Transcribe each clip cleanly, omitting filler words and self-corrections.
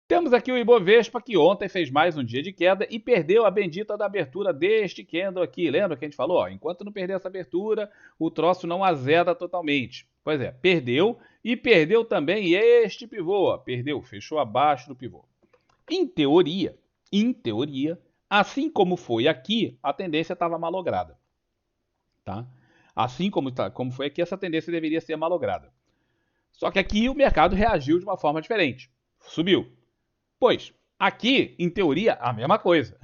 Temos aqui o Ibovespa, que ontem fez mais um dia de queda e perdeu a bendita da abertura deste candle aqui. Lembra que a gente falou? Ó, enquanto não perder essa abertura, o troço não azeda totalmente. Pois é, perdeu e perdeu também este pivô. Ó, perdeu, fechou abaixo do pivô. Em teoria, assim como foi aqui, a tendência estava malograda. Tá? Assim como foi aqui, essa tendência deveria ser malograda. Só que aqui o mercado reagiu de uma forma diferente. Subiu. Pois, aqui, em teoria, a mesma coisa.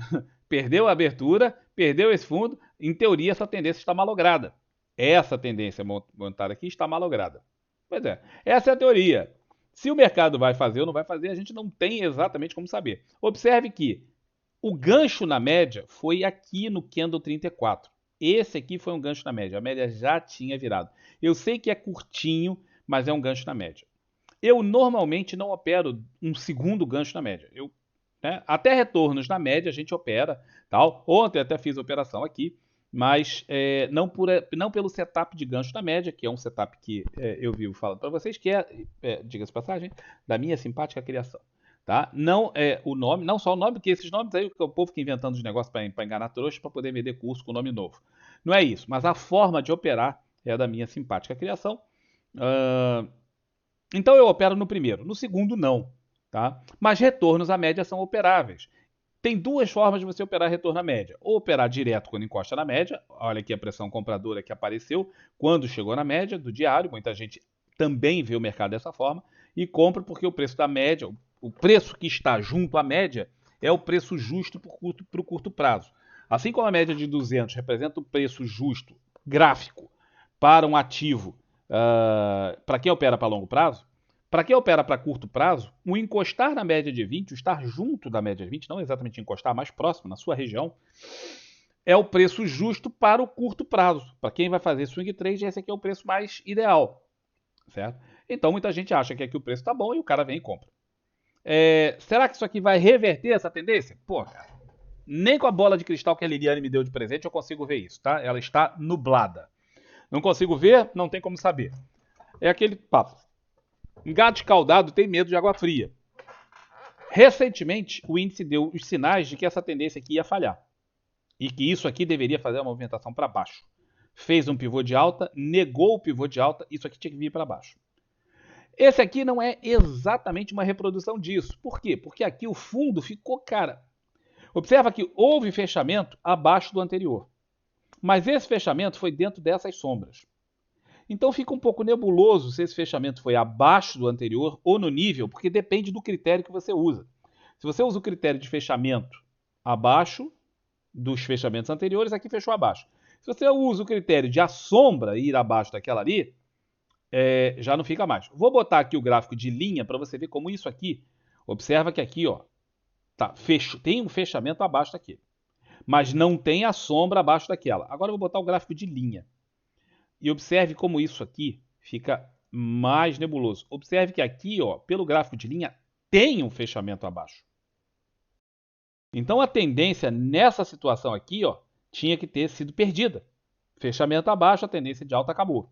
Perdeu a abertura, perdeu esse fundo, em teoria essa tendência está malograda. Essa tendência montada aqui está malograda. Pois é, essa é a teoria. Se o mercado vai fazer ou não vai fazer, a gente não tem exatamente como saber. Observe que o gancho na média foi aqui no candle 34. Esse aqui foi um gancho na média. A média já tinha virado. Eu sei que é curtinho, mas é um gancho na média. Eu normalmente não opero um segundo gancho na média. Até retornos na média a gente opera. Tal. Ontem até fiz a operação aqui, mas não pelo setup de gancho na média, que é um setup que eu vivo falando para vocês, que diga-se de passagem, da minha simpática criação. Tá? Não é o nome, não só o nome, porque esses nomes aí o povo fica inventando os negócios para enganar trouxa para poder vender curso com nome novo. Não é isso, mas a forma de operar é da minha simpática criação. Então eu opero no primeiro, no segundo não. Tá? Mas retornos à média são operáveis. Tem duas formas de você operar retorno à média. Ou operar direto quando encosta na média. Olha aqui a pressão compradora que apareceu quando chegou na média do diário. Muita gente também vê o mercado dessa forma. E compra porque o preço da média, o preço que está junto à média, é o preço justo para o curto prazo. Assim como a média de 200 representa o preço justo gráfico para um ativo, para quem opera para longo prazo, para quem opera para curto prazo, o encostar na média de 20, o estar junto da média de 20, não exatamente encostar, mais próximo, na sua região, é o preço justo para o curto prazo. Para quem vai fazer swing trade, esse aqui é o preço mais ideal. Certo? Então muita gente acha que aqui o preço está bom e o cara vem e compra. Será que isso aqui vai reverter essa tendência? Pô, cara, nem com a bola de cristal que a Liliane me deu de presente eu consigo ver isso, tá? Ela está nublada. Não consigo ver, não tem como saber. É aquele papo. Gato escaldado tem medo de água fria. Recentemente, o índice deu os sinais de que essa tendência aqui ia falhar. E que isso aqui deveria fazer uma movimentação para baixo. Fez um pivô de alta, negou o pivô de alta, isso aqui tinha que vir para baixo. Esse aqui não é exatamente uma reprodução disso. Por quê? Porque aqui o fundo ficou, cara. Observa que houve fechamento abaixo do anterior. Mas esse fechamento foi dentro dessas sombras. Então fica um pouco nebuloso se esse fechamento foi abaixo do anterior ou no nível, porque depende do critério que você usa. Se você usa o critério de fechamento abaixo dos fechamentos anteriores, aqui fechou abaixo. Se você usa o critério de a sombra ir abaixo daquela ali, já não fica mais. Vou botar aqui o gráfico de linha para você ver como isso aqui. Observa que aqui, ó, tem um fechamento abaixo daquele, mas não tem a sombra abaixo daquela. Agora eu vou botar o gráfico de linha. E observe como isso aqui fica mais nebuloso. Observe que aqui, ó, pelo gráfico de linha, tem um fechamento abaixo. Então a tendência nessa situação aqui, ó, tinha que ter sido perdida. Fechamento abaixo, a tendência de alta acabou.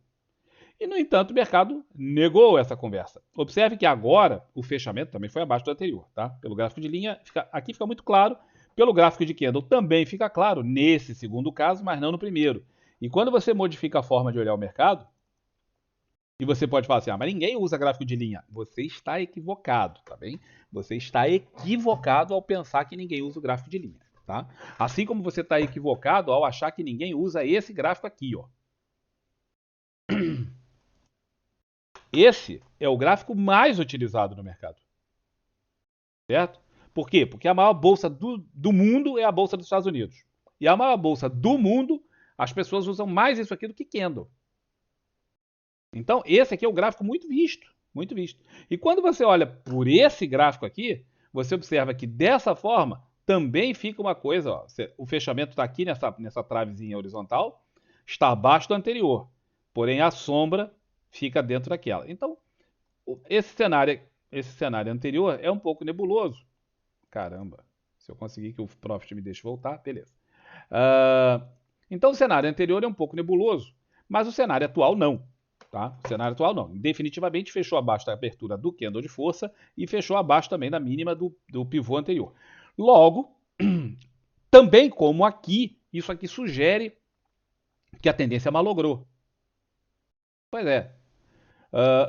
E, no entanto, o mercado negou essa conversa. Observe que agora o fechamento também foi abaixo do anterior. Tá? Pelo gráfico de linha, aqui fica muito claro. Pelo gráfico de candle também fica claro, nesse segundo caso, mas não no primeiro. E quando você modifica a forma de olhar o mercado, e você pode falar assim, mas ninguém usa gráfico de linha. Você está equivocado, tá bem? Você está equivocado ao pensar que ninguém usa o gráfico de linha. Tá? Assim como você está equivocado ao achar que ninguém usa esse gráfico aqui, ó. Esse é o gráfico mais utilizado no mercado. Certo? Por quê? Porque a maior bolsa do mundo é a bolsa dos Estados Unidos. E a maior bolsa do mundo, as pessoas usam mais isso aqui do que candle. Então, esse aqui é o gráfico muito visto. Muito visto. E quando você olha por esse gráfico aqui, você observa que dessa forma também fica uma coisa. Ó, o fechamento está aqui nessa travezinha horizontal, está abaixo do anterior. Porém, a sombra fica dentro daquela. Então, esse cenário anterior é um pouco nebuloso. Caramba, se eu conseguir que o Profit me deixe voltar, beleza. Então, o cenário anterior é um pouco nebuloso, mas o cenário atual não. Tá? O cenário atual não. Definitivamente fechou abaixo da abertura do candle de força e fechou abaixo também da mínima do pivô anterior. Logo, também como aqui, isso aqui sugere que a tendência malogrou. Pois é.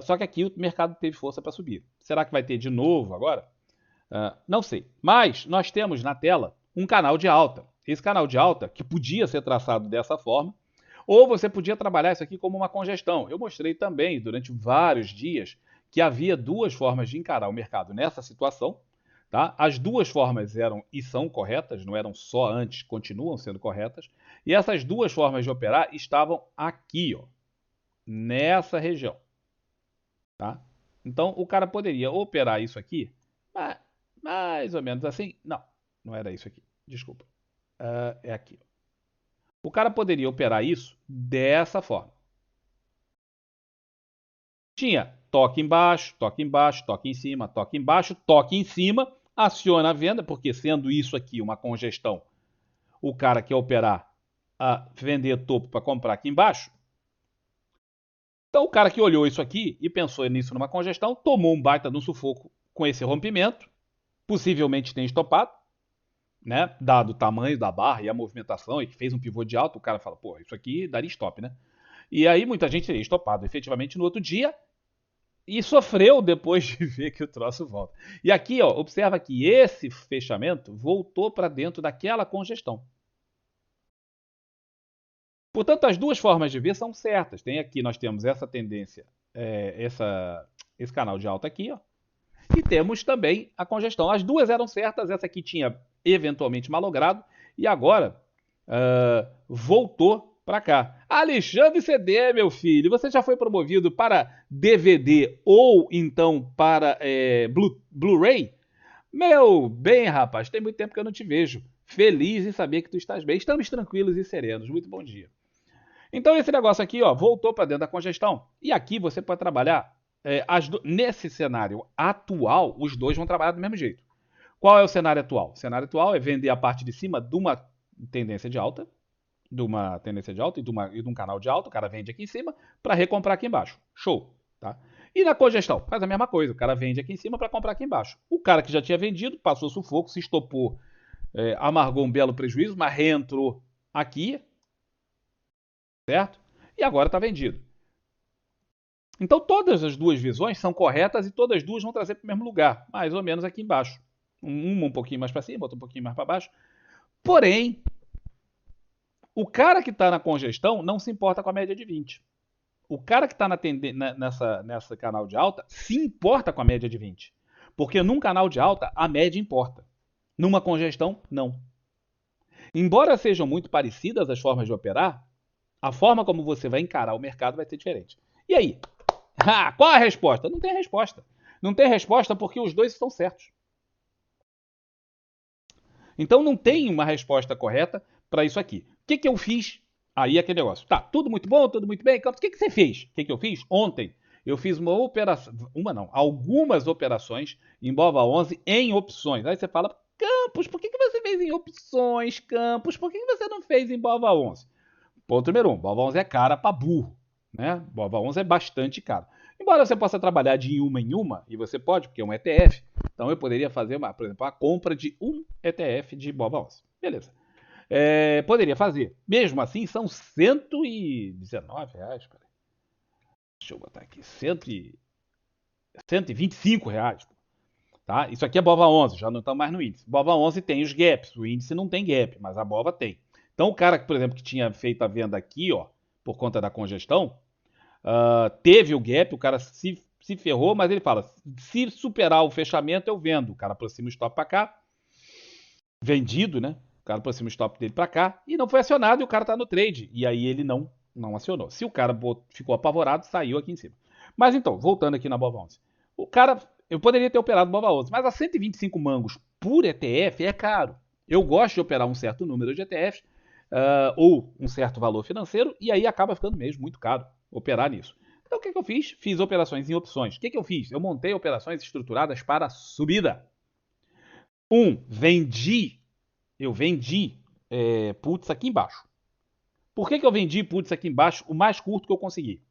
Só que aqui o mercado teve força para subir. Será que vai ter de novo agora? Não sei. Mas nós temos na tela um canal de alta. Esse canal de alta, que podia ser traçado dessa forma, ou você podia trabalhar isso aqui como uma congestão. Eu mostrei também durante vários dias que havia duas formas de encarar o mercado nessa situação. Tá? As duas formas eram e são corretas, não eram só antes, continuam sendo corretas. E essas duas formas de operar estavam aqui, ó, nessa região. Tá? Então o cara poderia operar isso aqui, mais ou menos assim. Não, não era isso aqui. Desculpa. É aqui. O cara poderia operar isso dessa forma. Tinha toque embaixo, toque embaixo, toque em cima, toque embaixo, toque em cima, aciona a venda, porque sendo isso aqui uma congestão, o cara quer operar a vender topo para comprar aqui embaixo. Então o cara que olhou isso aqui e pensou nisso numa congestão, tomou um baita de um sufoco com esse rompimento, possivelmente tem estopado, né? Dado o tamanho da barra e a movimentação, e que fez um pivô de alta, o cara fala, pô, isso aqui daria stop, né? E aí muita gente teria estopado efetivamente no outro dia e sofreu depois de ver que o troço volta. E aqui, ó, observa que esse fechamento voltou para dentro daquela congestão. Portanto, as duas formas de ver são certas. Tem aqui, nós temos essa tendência, esse canal de alta aqui, ó, e temos também a congestão. As duas eram certas, essa aqui tinha eventualmente malogrado e agora voltou para cá. Alexandre CD, meu filho, você já foi promovido para DVD ou então para Blu-ray? Meu bem, rapaz, tem muito tempo que eu não te vejo. Feliz em saber que tu estás bem. Estamos tranquilos e serenos. Muito bom dia. Então esse negócio aqui, ó, voltou para dentro da congestão. E aqui você pode trabalhar nesse cenário atual, os dois vão trabalhar do mesmo jeito. Qual é o cenário atual? O cenário atual é vender a parte de cima de uma tendência de alta, e de um canal de alta, o cara vende aqui em cima para recomprar aqui embaixo. Show, tá? E na congestão, faz a mesma coisa, o cara vende aqui em cima para comprar aqui embaixo. O cara que já tinha vendido, passou sufoco, se estopou, amargou um belo prejuízo, mas reentrou aqui, certo? E agora está vendido. Então todas as duas visões são corretas e todas as duas vão trazer para o mesmo lugar, mais ou menos aqui embaixo. Uma um pouquinho mais para cima, outra um pouquinho mais para baixo. Porém, o cara que está na congestão não se importa com a média de 20. O cara que está nessa canal de alta se importa com a média de 20. Porque num canal de alta, a média importa. Numa congestão, não. Embora sejam muito parecidas as formas de operar, a forma como você vai encarar o mercado vai ser diferente. E aí? Qual a resposta? Não tem resposta. Não tem resposta porque os dois estão certos. Então não tem uma resposta correta para isso aqui. O que eu fiz? Aí aquele negócio. Tá, tudo muito bom, tudo muito bem. O que você fez? O que eu fiz? Ontem eu fiz uma operação, algumas operações em BOVA11 em opções. Aí você fala, Campos, por que você fez em opções, Campos? Por que você não fez em BOVA11? Ponto número 1, BOVA11 é cara para burro, né? BOVA11 é bastante caro. Embora você possa trabalhar de uma em uma, e você pode, porque é um ETF, então eu poderia fazer, por exemplo, a compra de um ETF de BOVA11. Beleza. Poderia fazer. Mesmo assim, são R$119. Peraí. Deixa eu botar aqui. R$125. Tá? Isso aqui é BOVA11, já não está mais no índice. BOVA11 tem os gaps, o índice não tem gap, mas a BOVA tem. Então o cara, por exemplo, que tinha feito a venda aqui, ó, por conta da congestão, teve o gap, o cara se ferrou, mas ele fala, se superar o fechamento eu vendo. O cara aproxima o stop para cá, vendido, né? O cara aproxima o stop dele para cá e não foi acionado e o cara está no trade. E aí ele não acionou. Se o cara ficou apavorado, saiu aqui em cima. Mas então, voltando aqui na BOVA11. O cara, eu poderia ter operado BOVA11, mas a 125 mangos por ETF é caro. Eu gosto de operar um certo número de ETFs ou um certo valor financeiro e aí acaba ficando mesmo muito caro operar nisso. Então o que eu fiz? Fiz operações em opções. O que eu fiz? Eu montei operações estruturadas para subida. Eu vendi puts aqui embaixo. Por que eu vendi puts aqui embaixo o mais curto que eu consegui?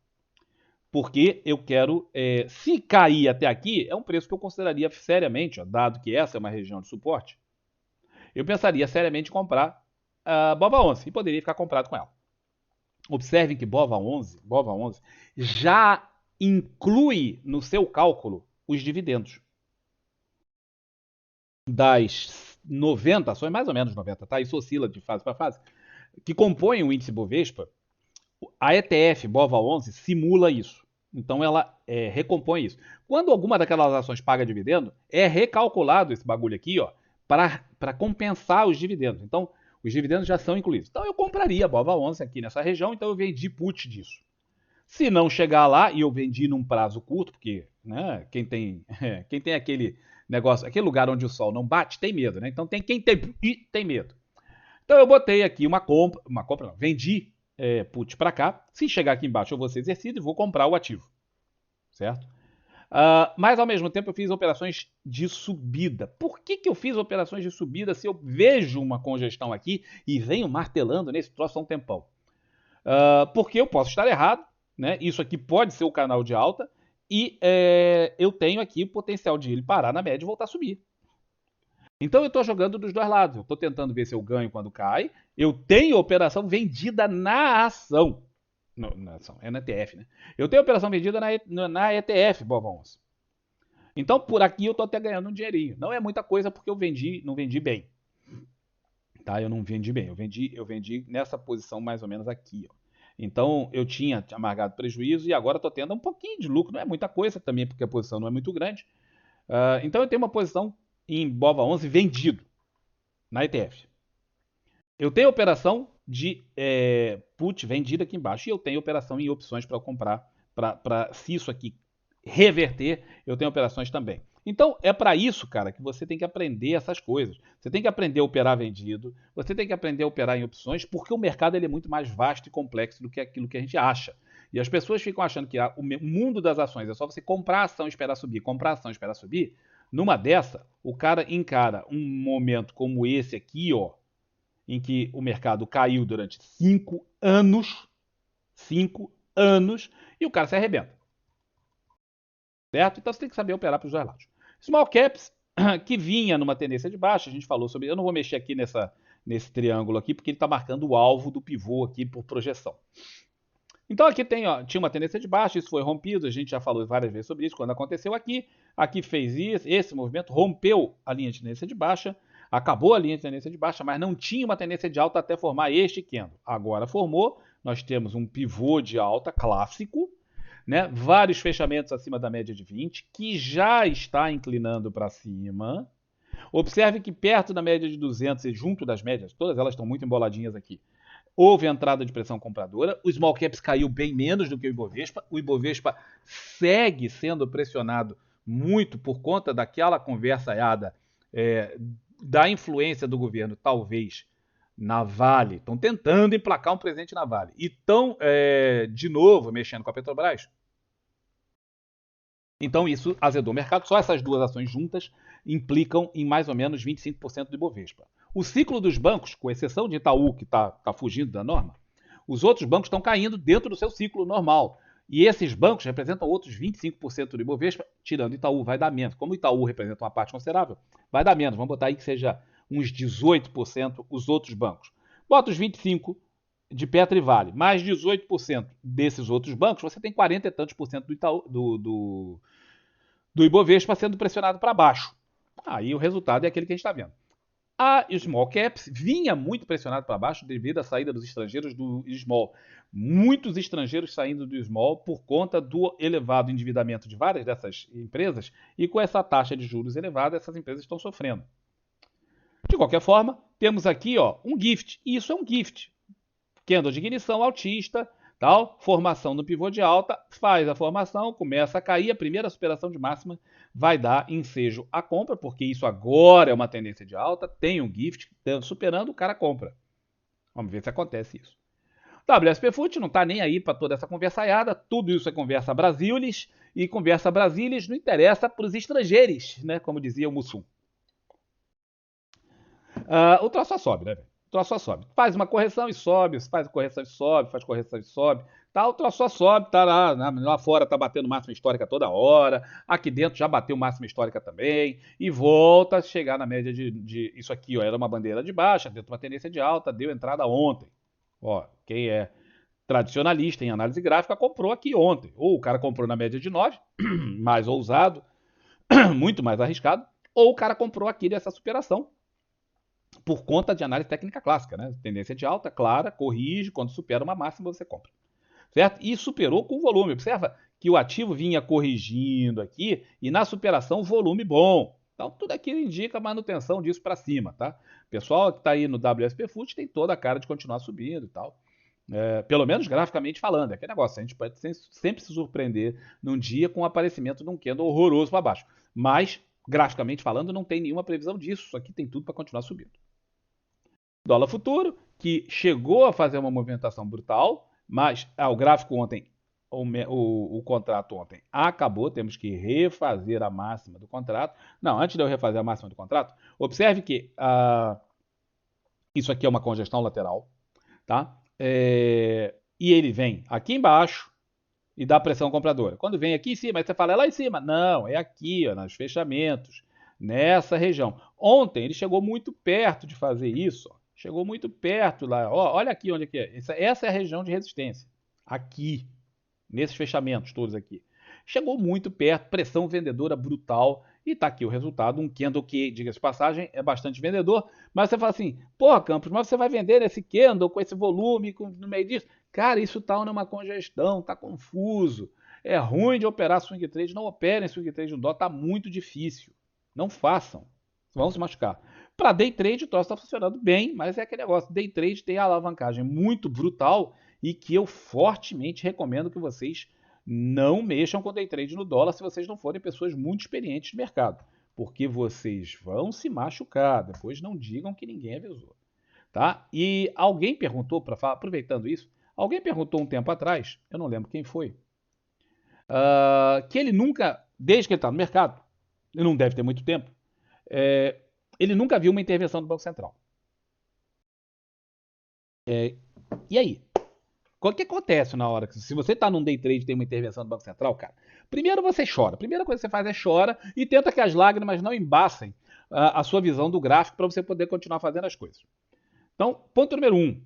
Porque eu quero, se cair até aqui, é um preço que eu consideraria seriamente, ó, dado que essa é uma região de suporte, eu pensaria seriamente em comprar a BOVA11 e poderia ficar comprado com ela. Observem que BOVA11 já inclui no seu cálculo os dividendos. Das 90 ações, mais ou menos 90, tá? Isso oscila de fase para fase, que compõem o índice Bovespa, a ETF BOVA11 simula isso. Então ela recompõe isso. Quando alguma daquelas ações paga dividendo, é recalculado esse bagulho aqui, ó, para compensar os dividendos. Então, os dividendos já são incluídos. Então eu compraria a BOVA11 aqui nessa região, então eu vendi put disso. Se não chegar lá, e eu vendi num prazo curto, porque né, quem tem aquele negócio, aquele lugar onde o sol não bate, tem medo, né? Então quem tem medo. Então eu botei aqui uma compra não, vendi put para cá. Se chegar aqui embaixo eu vou ser exercido e vou comprar o ativo, certo? Mas ao mesmo tempo eu fiz operações de subida. Por que eu fiz operações de subida se eu vejo uma congestão aqui e venho martelando nesse troço há um tempão? Porque eu posso estar errado, né? Isso aqui pode ser o canal de alta e eu tenho aqui o potencial de ele parar na média e voltar a subir. Então eu estou jogando dos dois lados. Eu estou tentando ver se eu ganho quando cai. Eu tenho operação vendida na ação. Não, na ação, é na ETF, né? Eu tenho operação vendida na ETF, BOVA11. Então por aqui eu estou até ganhando um dinheirinho. Não é muita coisa porque eu não vendi bem. Tá? Eu não vendi bem. Eu vendi nessa posição mais ou menos aqui, ó. Então eu tinha amargado prejuízo e agora estou tendo um pouquinho de lucro. Não é muita coisa também porque a posição não é muito grande. Então eu tenho uma posição em BOVA11 vendido na ETF. Eu tenho operação de put vendida aqui embaixo e eu tenho operação em opções para comprar. Se isso aqui reverter, eu tenho operações também. Então é para isso, cara, que você tem que aprender essas coisas. Você tem que aprender a operar vendido, você tem que aprender a operar em opções, porque o mercado ele é muito mais vasto e complexo do que aquilo que a gente acha. E as pessoas ficam achando que o mundo das ações é só você comprar a ação e esperar subir, comprar a ação e esperar subir. Numa dessa, o cara encara um momento como esse aqui, ó, em que o mercado caiu durante 5 anos, 5 anos, e o cara se arrebenta. Certo? Então você tem que saber operar para os dois lados. Small caps, que vinha numa tendência de baixa, a gente falou sobre. Eu não vou mexer aqui nesse triângulo aqui, porque ele está marcando o alvo do pivô aqui por projeção. Então aqui tinha uma tendência de baixa, isso foi rompido, a gente já falou várias vezes sobre isso quando aconteceu aqui. Aqui fez isso, esse movimento, rompeu a linha de tendência de baixa, acabou a linha de tendência de baixa, mas não tinha uma tendência de alta até formar este candle. Agora formou, nós temos um pivô de alta clássico, né? Vários fechamentos acima da média de 20, que já está inclinando para cima. Observe que perto da média de 200 e junto das médias, todas elas estão muito emboladinhas aqui, houve entrada de pressão compradora, o small caps caiu bem menos do que o Ibovespa segue sendo pressionado muito por conta daquela conversaiada da influência do governo, talvez, na Vale. Estão tentando emplacar um presidente na Vale. E estão, de novo, mexendo com a Petrobras. Então isso azedou o mercado. Só essas duas ações juntas implicam em mais ou menos 25% do Ibovespa. O ciclo dos bancos, com exceção de Itaú, que está fugindo da norma, os outros bancos estão caindo dentro do seu ciclo normal. E esses bancos representam outros 25% do Ibovespa, tirando Itaú, vai dar menos. Como o Itaú representa uma parte considerável, vai dar menos. Vamos botar aí que seja uns 18% os outros bancos. Bota os 25% de Petro e Vale, mais 18% desses outros bancos, você tem 40 e tantos por cento do, Itaú, do Ibovespa sendo pressionado para baixo. Aí o resultado é aquele que a gente está vendo. A Small Caps vinha muito pressionado para baixo devido à saída dos estrangeiros do Small. Muitos estrangeiros saindo do Small por conta do elevado endividamento de várias dessas empresas e com essa taxa de juros elevada, essas empresas estão sofrendo. De qualquer forma, temos aqui um gift. E isso é um gift. Candle de ignição altista, tal, formação do pivô de alta, faz a formação, começa a cair, a primeira superação de máxima vai dar ensejo à compra, porque isso agora é uma tendência de alta, tem um gift, superando, o cara compra. Vamos ver se acontece isso. WSP Fut não está nem aí para toda essa conversaiada, tudo isso é conversa Brasilis, e conversa Brasilis não interessa para os estrangeiros, né, como dizia o Mussum. O troço só sobe, né, velho? Só sobe. Faz uma correção e sobe, faz correção e sobe, faz correção e sobe. Tá, o troço só sobe, tá lá fora tá batendo máxima histórica toda hora, aqui dentro já bateu máxima histórica também, e volta a chegar na média isso aqui, ó, era uma bandeira de baixa, dentro de uma tendência de alta, deu entrada ontem. Ó, quem é tradicionalista em análise gráfica comprou aqui ontem, ou o cara comprou na média de 9, mais ousado, muito mais arriscado, ou o cara comprou aqui dessa superação, por conta de análise técnica clássica, né? Tendência de alta, clara, corrige, quando supera uma máxima você compra. Certo? E superou com volume. Observa que o ativo vinha corrigindo aqui e na superação volume bom. Então tudo aquilo indica a manutenção disso para cima, tá? O pessoal que está aí no WSP Fut tem toda a cara de continuar subindo e tal. Pelo menos graficamente falando, é aquele negócio, a gente pode sempre se surpreender num dia com o aparecimento de um candle horroroso para baixo. Mas, graficamente falando, não tem nenhuma previsão disso. Isso aqui tem tudo para continuar subindo. Dólar futuro, que chegou a fazer uma movimentação brutal, mas o gráfico ontem, o contrato ontem acabou, temos que refazer a máxima do contrato. Não, antes de eu refazer a máxima do contrato, observe que isso aqui é uma congestão lateral, tá? E ele vem aqui embaixo e dá pressão compradora. Quando vem aqui em cima, aí você fala, é lá em cima. Não, é aqui, ó, nos fechamentos, nessa região. Ontem ele chegou muito perto de fazer isso, ó. Chegou muito perto lá. Ó, olha aqui onde é que é. Essa é a região de resistência. Aqui, nesses fechamentos todos aqui. Chegou muito perto, pressão vendedora brutal. E tá aqui o resultado, um candle que, diga-se de passagem, é bastante vendedor. Mas você fala assim, porra, Campos, mas você vai vender esse candle com esse volume no meio disso? Cara, isso tá numa congestão, tá confuso. É ruim de operar swing trade. Não operem swing trade no dólar, tá muito difícil. Não façam. Vão se machucar. Para day trade o troço está funcionando bem, mas é aquele negócio. Day trade tem a alavancagem muito brutal e que eu fortemente recomendo que vocês não mexam com day trade no dólar se vocês não forem pessoas muito experientes de mercado, porque vocês vão se machucar. Depois não digam que ninguém avisou, tá? E alguém perguntou, aproveitando isso, alguém perguntou um tempo atrás, eu não lembro quem foi, que ele nunca, desde que ele está no mercado, ele não deve ter muito tempo, ele nunca viu uma intervenção do Banco Central. E aí? O que acontece na hora que, se você está num day trade e tem uma intervenção do Banco Central, cara? Primeiro você chora. A primeira coisa que você faz é chora e tenta que as lágrimas não embaçem a sua visão do gráfico para você poder continuar fazendo as coisas. Então, ponto número 1.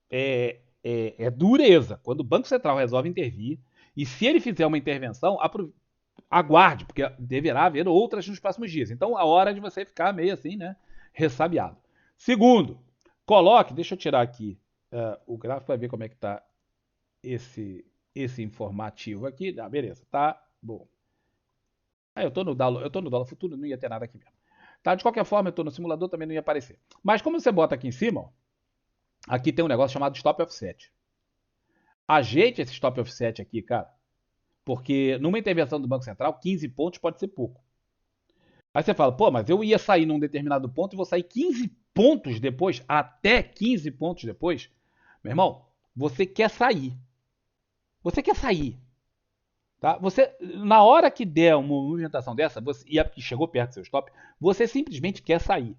É dureza. Quando o Banco Central resolve intervir, e se ele fizer uma intervenção, aguarde, porque deverá haver outras nos próximos dias. Então, a hora de você ficar meio assim, né? Ressabiado. Segundo, coloque, deixa eu tirar aqui o gráfico para ver como é que está esse informativo aqui. Ah, beleza, tá bom. Eu tô no dólar futuro, não ia ter nada aqui mesmo. Tá, de qualquer forma, eu tô no simulador, também não ia aparecer. Mas como você bota aqui em cima, ó, aqui tem um negócio chamado stop offset. Ajeite esse stop offset aqui, cara, porque numa intervenção do Banco Central, 15 pontos pode ser pouco. Aí você fala, pô, mas eu ia sair num determinado ponto e vou sair 15 pontos depois, até 15 pontos depois. Meu irmão, você quer sair. Você quer sair. Tá? Você, na hora que der uma movimentação dessa, e chegou perto do seu stop, você simplesmente quer sair.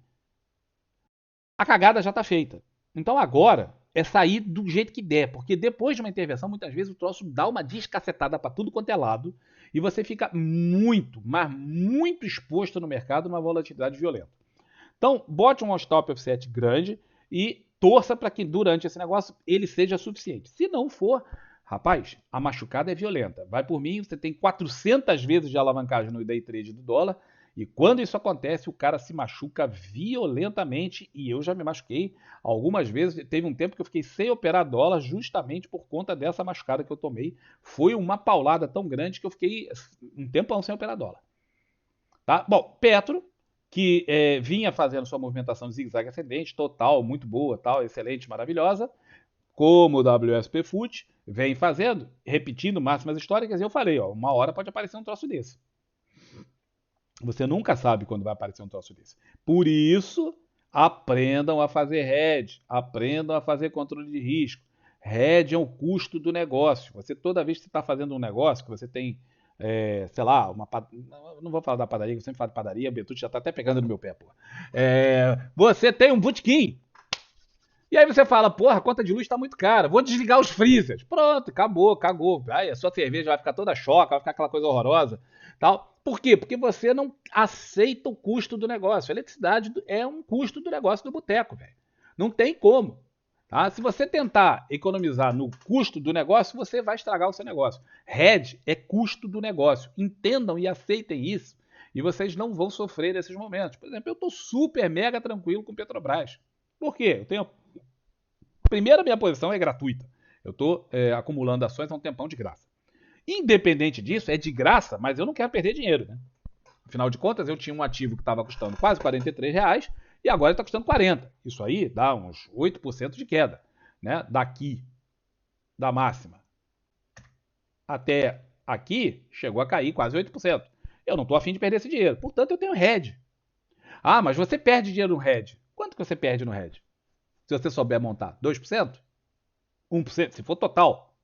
A cagada já está feita. Então agora é sair do jeito que der, porque depois de uma intervenção, muitas vezes o troço dá uma descacetada para tudo quanto é lado e você fica muito, mas muito exposto no mercado numa volatilidade violenta. Então, bote um stop offset grande e torça para que durante esse negócio ele seja suficiente. Se não for, rapaz, a machucada é violenta. Vai por mim, você tem 400 vezes de alavancagem no day trade do dólar e quando isso acontece, o cara se machuca violentamente e eu já me machuquei algumas vezes. Teve um tempo que eu fiquei sem operar dólar justamente por conta dessa machucada que eu tomei. Foi uma paulada tão grande que eu fiquei um tempão sem operar dólar. Tá? Bom, Petro, que vinha fazendo sua movimentação de zigue-zague ascendente, total, muito boa, tal, excelente, maravilhosa, como o WSP Fut vem fazendo, repetindo máximas históricas, e eu falei, ó, uma hora pode aparecer um troço desse. Você nunca sabe quando vai aparecer um troço desse. Por isso, aprendam a fazer hedge, aprendam a fazer controle de risco. Hedge é o custo do negócio. Você, toda vez que você está fazendo um negócio, que você tem, sei lá, não vou falar da padaria, que eu sempre falo de padaria, o Betucci já está até pegando no meu pé, pô. Você tem um botequim. E aí você fala, porra, a conta de luz está muito cara, vou desligar os freezers. Pronto, acabou, cagou. Aí a sua cerveja vai ficar toda choca, vai ficar aquela coisa horrorosa. Tal. Por quê? Porque você não aceita o custo do negócio. A eletricidade é um custo do negócio do boteco, velho. Não tem como. Tá? Se você tentar economizar no custo do negócio, você vai estragar o seu negócio. RED é custo do negócio. Entendam e aceitem isso. E vocês não vão sofrer nesses momentos. Por exemplo, eu estou super mega tranquilo com Petrobras. Por quê? Eu tenho Primeiro, a minha posição é gratuita. Eu estou acumulando ações há um tempão de graça. Independente disso, é de graça, mas eu não quero perder dinheiro. Né? Afinal de contas, eu tinha um ativo que estava custando quase R$ 43 e agora está custando 40. Isso aí dá uns 8% de queda. Né? Daqui, da máxima, até aqui, chegou a cair quase 8%. Eu não estou afim de perder esse dinheiro. Portanto, eu tenho hedge. Ah, mas você perde dinheiro no hedge. Quanto que você perde no hedge? Se você souber montar 2%, 1%, se for total,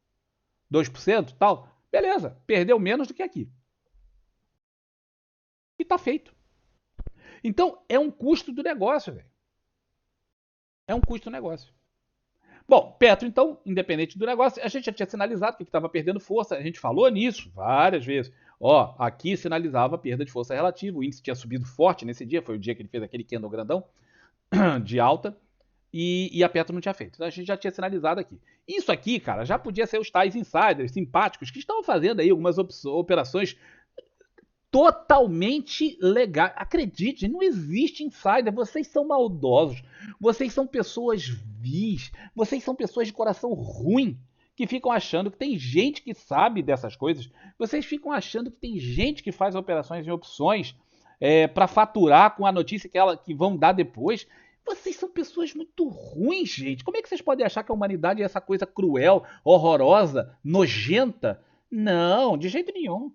2%, tal, beleza, perdeu menos do que aqui. E tá feito. Então, é um custo do negócio, velho. É um custo do negócio. Bom, Petro, então, independente do negócio, a gente já tinha sinalizado que estava perdendo força, a gente falou nisso várias vezes. Ó, aqui sinalizava perda de força relativa, o índice tinha subido forte nesse dia, foi o dia que ele fez aquele candle grandão de alta, e a Petro não tinha feito. Então a gente já tinha sinalizado aqui. Isso aqui, cara, já podia ser os tais insiders simpáticos que estão fazendo aí algumas operações totalmente legais. Acredite, não existe insider. Vocês são maldosos. Vocês são pessoas vis. Vocês são pessoas de coração ruim que ficam achando que tem gente que sabe dessas coisas. Vocês ficam achando que tem gente que faz operações em opções para faturar com a notícia que vão dar depois. Vocês são pessoas muito ruins, gente. Como é que vocês podem achar que a humanidade é essa coisa cruel, horrorosa, nojenta? Não, de jeito nenhum.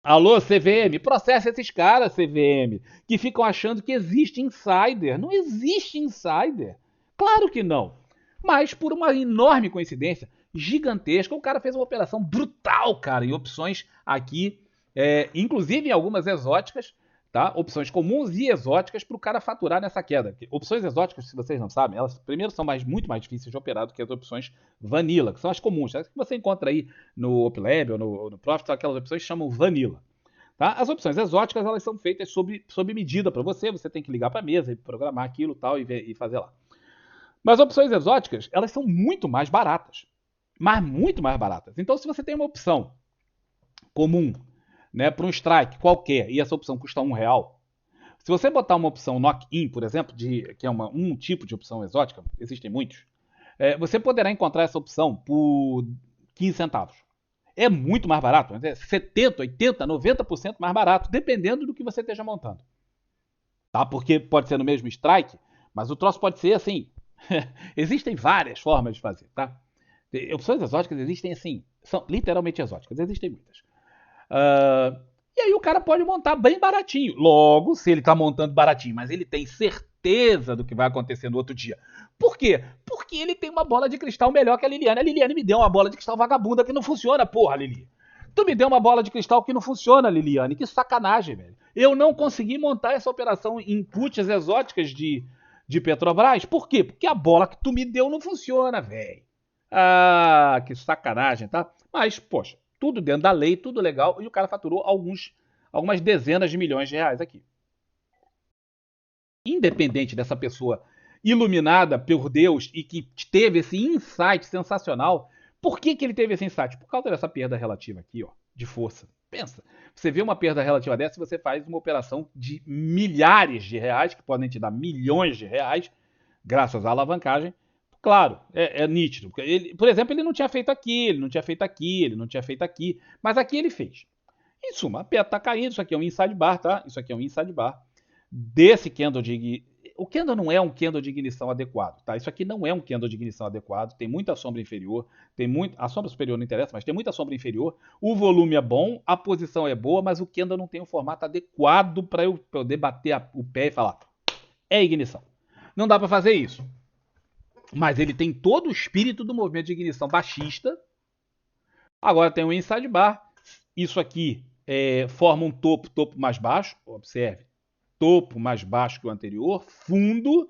Alô, CVM, processa esses caras, CVM, que ficam achando que existe insider. Não existe insider. Claro que não. Mas por uma enorme coincidência, gigantesca, o cara fez uma operação brutal, cara, em opções aqui, inclusive em algumas exóticas, tá? Opções comuns e exóticas para o cara faturar nessa queda. Opções exóticas, se vocês não sabem, elas primeiro são muito mais difíceis de operar do que as opções vanilla, que são as comuns, as que você encontra aí no OpLab ou no Profit, aquelas opções que chamam vanilla. Tá? As opções exóticas elas são feitas sob medida para você, você tem que ligar para a mesa e programar aquilo tal e fazer lá. Mas opções exóticas elas são muito mais baratas, mas muito mais baratas. Então se você tem uma opção comum, né, para um strike qualquer e essa opção custa R$ 1, se você botar uma opção knock-in, por exemplo, que é um tipo de opção exótica, existem muitos, você poderá encontrar essa opção por 15 centavos. É muito mais barato, 70, 80, 90% mais barato, dependendo do que você esteja montando. Tá? Porque pode ser no mesmo strike, mas o troço pode ser assim. Existem várias formas de fazer, tá? Opções exóticas existem assim, são literalmente exóticas, existem muitas. E aí o cara pode montar bem baratinho. Logo, se ele está montando baratinho, mas ele tem certeza do que vai acontecer no outro dia. Por quê? Porque ele tem uma bola de cristal melhor que a Liliane. A Liliane me deu uma bola de cristal vagabunda que não funciona, porra, Lili. Tu me deu uma bola de cristal que não funciona, Liliane. Que sacanagem, velho. Eu não consegui montar essa operação em puts exóticas de Petrobras. Por quê? Porque a bola que tu me deu não funciona, velho. Ah, que sacanagem, tá? Mas, poxa, tudo dentro da lei, tudo legal, e o cara faturou algumas dezenas de milhões de reais aqui. Independente dessa pessoa iluminada por Deus e que teve esse insight sensacional, por que ele teve esse insight? Por causa dessa perda relativa aqui, ó, de força. Pensa, você vê uma perda relativa dessa e você faz uma operação de milhares de reais, que podem te dar milhões de reais, graças à alavancagem. Claro, é nítido. Ele, por exemplo, ele não tinha feito aqui, ele não tinha feito aqui, ele não tinha feito aqui, mas aqui ele fez. Em suma, a Petro está caindo, isso aqui é um inside bar, tá? Isso aqui é um inside bar desse candle de... O candle não é um candle de ignição adequado, tá? Isso aqui não é um candle de ignição adequado, tem muita sombra inferior, a sombra superior não interessa, mas tem muita sombra inferior, o volume é bom, a posição é boa, mas o candle não tem um formato adequado para eu poder bater o pé e falar, é ignição. Não dá para fazer isso. Mas ele tem todo o espírito do movimento de ignição baixista. Agora tem o inside bar. Isso aqui forma um topo mais baixo. Observe. Topo mais baixo que o anterior. Fundo.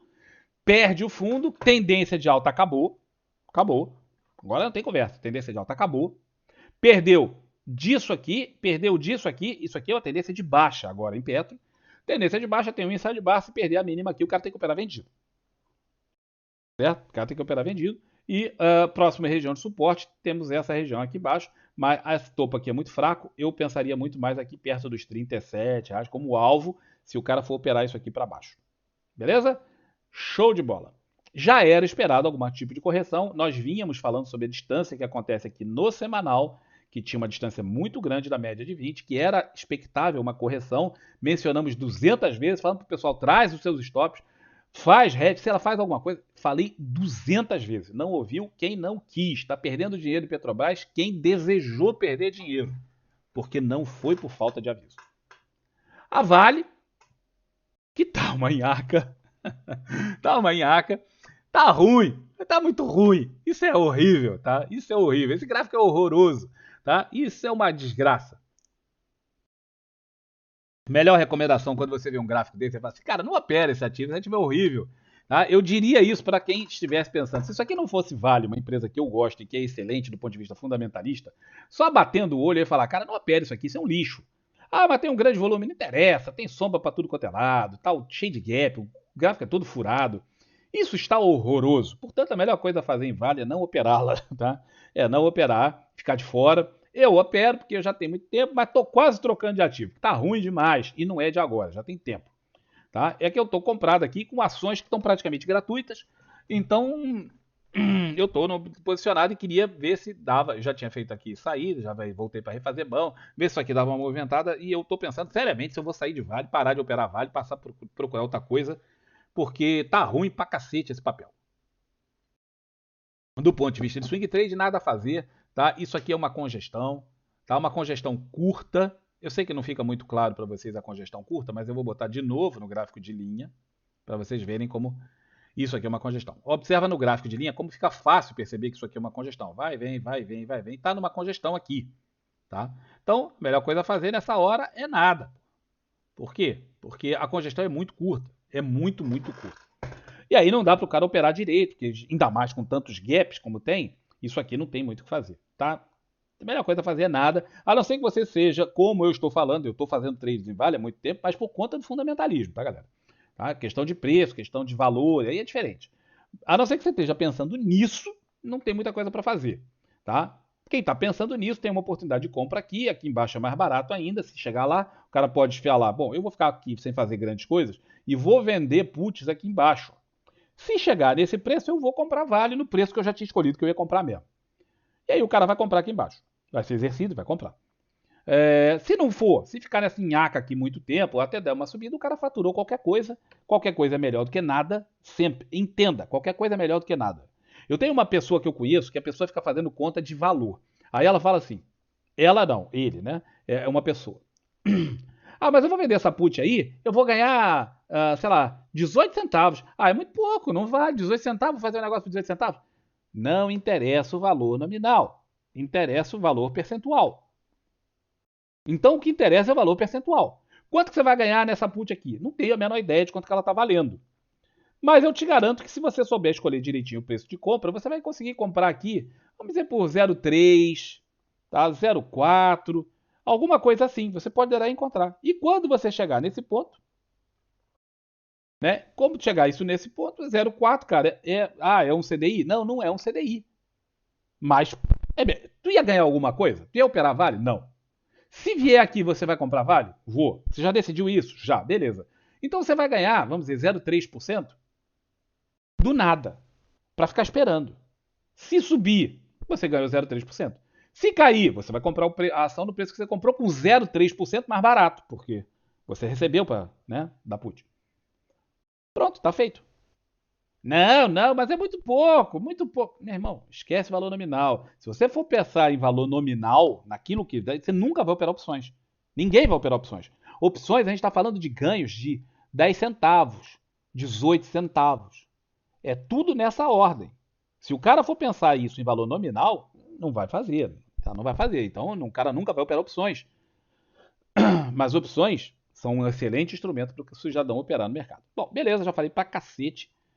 perde o fundo, tendência de alta acabou. Acabou. Agora não tem conversa. Tendência de alta acabou. Perdeu disso aqui, isso aqui é uma tendência de baixa agora em Petro. Tendência de baixa, tem um inside bar, se perder a mínima aqui, o cara tem que operar vendido. Certo? O cara tem que operar vendido. E próxima região de suporte, temos essa região aqui embaixo, mas esse topo aqui é muito fraco, eu pensaria muito mais aqui perto dos R$37 como alvo, se o cara for operar isso aqui para baixo. Beleza? Show de bola. Já era esperado algum tipo de correção, nós vínhamos falando sobre a distância que acontece aqui no semanal, que tinha uma distância muito grande da média de 20, que era expectável uma correção, mencionamos 200 vezes, falando para o pessoal, traz os seus stops, faz hedge, se ela faz alguma coisa, falei 200 vezes, não ouviu quem não quis, está perdendo dinheiro em Petrobras quem desejou perder dinheiro, porque não foi por falta de aviso. A Vale, que tá uma nhaca, tá ruim, tá muito ruim, isso é horrível, tá? Isso é horrível, esse gráfico é horroroso, tá? Isso é uma desgraça. Melhor recomendação quando você vê um gráfico desse, você fala assim, cara, não opera esse ativo é horrível. Tá? Eu diria isso para quem estivesse pensando, se isso aqui não fosse Vale, uma empresa que eu gosto e que é excelente do ponto de vista fundamentalista, só batendo o olho e falar, cara, não opera isso aqui, isso é um lixo. Ah, mas tem um grande volume, não interessa, tem sombra para tudo quanto é lado, tal, cheio de gap, o gráfico é todo furado. Isso está horroroso. Portanto, a melhor coisa a fazer em Vale é não operá-la, tá? É não operar, ficar de fora. Eu opero porque eu já tenho muito tempo, mas estou quase trocando de ativo. Está ruim demais e não é de agora, já tem tempo. Tá? É que eu estou comprado aqui com ações que estão praticamente gratuitas, então eu estou posicionado e queria ver se dava. Já tinha feito aqui saída, já voltei para refazer mão, ver se isso aqui dava uma movimentada e eu estou pensando seriamente se eu vou sair de Vale, parar de operar Vale, passar a procurar outra coisa, porque tá ruim pra cacete esse papel. Do ponto de vista de swing trade, nada a fazer, tá? Isso aqui é uma congestão, tá? Uma congestão curta. Eu sei que não fica muito claro para vocês a congestão curta, mas eu vou botar de novo no gráfico de linha para vocês verem como isso aqui é uma congestão. Observa no gráfico de linha como fica fácil perceber que isso aqui é uma congestão. Vai, vem, vai, vem, vai, vem. Tá numa congestão aqui, tá? Então, a melhor coisa a fazer nessa hora é nada. Por quê? Porque a congestão é muito curta. É muito, muito curta. E aí não dá para o cara operar direito, porque ainda mais com tantos gaps como tem, isso aqui não tem muito o que fazer, tá? A melhor coisa a fazer é nada, a não ser que você seja, como eu estou falando, eu estou fazendo trades em Vale há muito tempo, mas por conta do fundamentalismo, tá, galera? Tá? Questão de preço, questão de valor, aí é diferente. A não ser que você esteja pensando nisso, não tem muita coisa para fazer, tá? Quem está pensando nisso tem uma oportunidade de compra aqui, aqui embaixo é mais barato ainda, se chegar lá, o cara pode falar, bom, eu vou ficar aqui sem fazer grandes coisas e vou vender puts aqui embaixo. Se chegar nesse preço, eu vou comprar Vale no preço que eu já tinha escolhido que eu ia comprar mesmo. E aí o cara vai comprar aqui embaixo. Vai ser exercido, vai comprar. Se não for, se ficar nessa nhaca aqui muito tempo, até der uma subida, o cara faturou qualquer coisa é melhor do que nada, sempre. Entenda, qualquer coisa é melhor do que nada. Eu tenho uma pessoa que eu conheço que a pessoa fica fazendo conta de valor. Aí ela fala assim, ela não, ele, né? É uma pessoa. Ah, mas eu vou vender essa put aí, eu vou ganhar, sei lá, 18 centavos. Ah, é muito pouco, não vale. 18 centavos, fazer um negócio por 18 centavos? Não interessa o valor nominal, interessa o valor percentual. Então o que interessa é o valor percentual. Quanto que você vai ganhar nessa put aqui? Não tenho a menor ideia de quanto que ela está valendo. Mas eu te garanto que se você souber escolher direitinho o preço de compra, você vai conseguir comprar aqui, vamos dizer por 0,3, tá? 0,4, alguma coisa assim. Você poderá encontrar. E quando você chegar nesse ponto, né? Como chegar isso nesse ponto? 0,4, cara, é um CDI? Não, não é um CDI. Mas, tu ia ganhar alguma coisa? Tu ia operar Vale? Não. Se vier aqui, você vai comprar Vale? Vou. Você já decidiu isso? Já, beleza. Então você vai ganhar, vamos dizer, 0,3% do nada, para ficar esperando. Se subir, você ganhou 0,3%. Se cair, você vai comprar a ação no preço que você comprou com 0,3% mais barato, porque você recebeu da put. Pronto, tá feito. Não, não, mas é muito pouco, muito pouco. Meu irmão, esquece valor nominal. Se você for pensar em valor nominal, naquilo que você nunca vai operar opções. Ninguém vai operar opções. Opções, a gente está falando de ganhos de 10 centavos, 18 centavos. É tudo nessa ordem. Se o cara for pensar isso em valor nominal, não vai fazer. Tá? Não vai fazer. Então, o cara nunca vai operar opções. Mas opções são um excelente instrumento para o cidadão operar no mercado. Bom, beleza, já falei pra cacete.